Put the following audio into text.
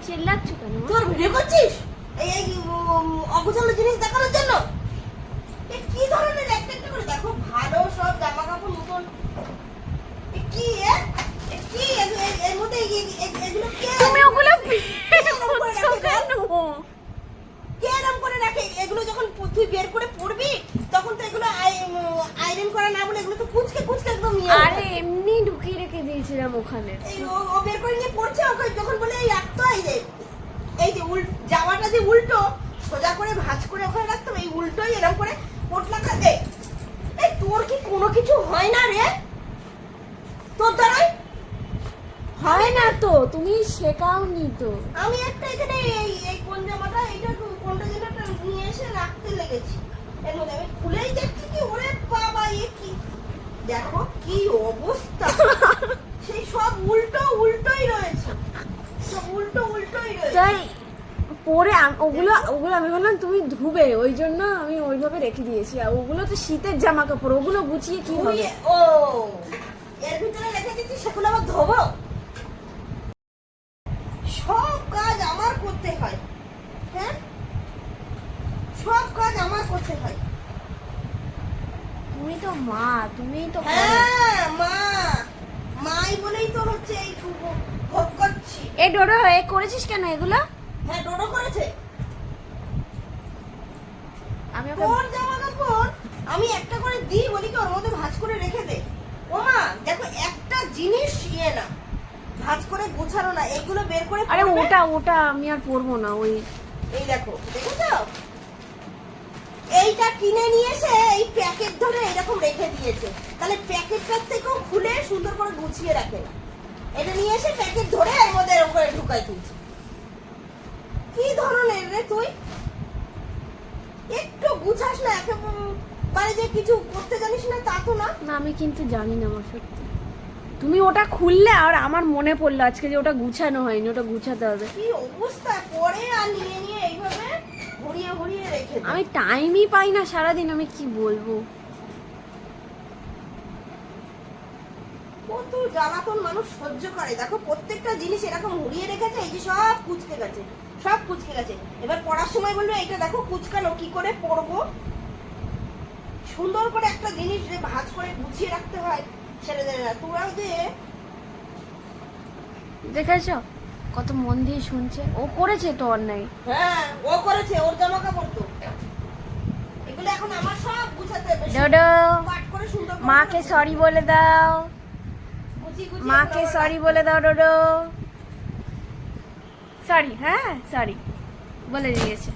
চিল্লাচ্ছ কেন? তোর ভিডিও করছিস এই অগোছালো জিনিস দেখানোর জন্য? এ কি ধরনের একটা একটা করে দেখো, ভালো সব জামা কাপড় নতুন। এ কি কি এর মধ্যে এগুলো কে? তুমি ওগুলো করছো কেন? কে এরকম করে রাখে? এগুলো যখন তুই বের করে পড়বি তখন তো এগুলো আয়রন করা না বলে এগুলো তো কুচকে কুচকে একদম নিয়ে আরে এমনি ঢুকিয়ে রেখে দিয়েছিলাম ওখানে। এই ও বের করে নিয়ে পড়ছে, ওকে যখন বলে এই রাখতো, এই যে জামাটা যে উল্টো সোজা করে ভাঁজ করে ওখানে রাখতাম, এই উল্টোই এরকম করে পোটলাটা দে। এই তোর কি কোনো কিছু হয় না রে? তোর দ্বারাই হয় না তো, তুমি শেখাওনি তো। আমি একটা এখানে এই কোন জামাটা, এইটা কোনটা যেন একটা নিয়ে এসে রাখতে লেগেছি, এর মধ্যে আমি খুলেই দেখছি কি ওরে বাবা, এ কি দেখো কি অবস্থা। সেই সব উল্টোই রয়েছে, সব উল্টোই রয়েছে। তাই পরে ওগুলো আমি বললাম তুমি ধুবে, ওই জন্য আমি ওইভাবে রেখে দিয়েছি। আর ওগুলো তো শীতের জামা কাপড়, ওগুলো গুছিয়ে কি হবে? ও এর ভিতরে রেখে দিচ্ছি, সেগুলো আবার ধোবো? সব কাজ আমার করতে হয়, হ্যাঁ সব কাজ আমার করতে হয়। তুমি তো মা, তুমিই তো করো। হ্যাঁ মাই বলেই তো হচ্ছে এই ভোগ করছি। এই ডোডো এ করেছিস কেন এগুলো? হ্যাঁ ডোডো করেছে। আমি ওকে তোর জামা কাপড় আমি একটা করে দিই, বলি কি ওর মধ্যে ভাঁজ করে রেখে দে। ও মা দেখো একটা জিনিস না ভাঁজ করে গোছানো না, এগুলো বের করে আরে পরবে। ওটা আমি আর পরবো না। ওই এই দেখো, দেখেছো এইটা কিনে নিয়ে এসে এই প্যাকেট ধরে এরকম রেখে দিয়েছে, তাহলে প্যাকেটটার থেকেও খুলে সুন্দর করে গুছিয়ে রাখে না। এটা নিয়ে এসে প্যাকেট ধরে এর মধ্যে এরকম করে ঢুকাই তুলছে। কি ধরনের রে তুই? একটু গুছাস না, একেবারে যে কিছু করতে জানিস না তা তো না। না আমি কিন্তু জানি না, আমার সত্যি। তুমি ওটা খুললে আর আমার মনে পড়লো আজকে যে ওটা গুছানো হয়নি, ওটা গুছাতে হবে। কি অবস্থা করে, আর নিয়ে এইভাবে ঘুরিয়ে রেখে দে। আমি টাইমই পাই না সারাদিন, আমি কি বলবো। কত জ্বালাতন মানুষ সহ্য করে, দেখো প্রত্যেকটা জিনিস এরকম মুড়িয়ে রেখেছে, এই যে সব কুচকে গেছে। এবার পড়ার সময় বলবে এইটা দেখো কুচকানো, কি করে পড়বো? সুন্দর করে একটা জিনিস যে ভাঁজ করে গুছিয়ে রাখতে হয় সেটা জানে না। তোরা যে দেখেছো কত মন দিয়ে শুনছে, ও করেছে তো অন্যায়। হ্যাঁ ও করেছে, ওর জামা কাপড় তো এগুলো এখন আমার সব গুছাতে হবে। ডোডো পাট করে সুন্দর করে মাকে সরি বলে দাও, গুছিয়ে মাকে এগুলো সরি বলে দাও ডোডো। সরি, হ্যাঁ সরি বলে দিয়েছে।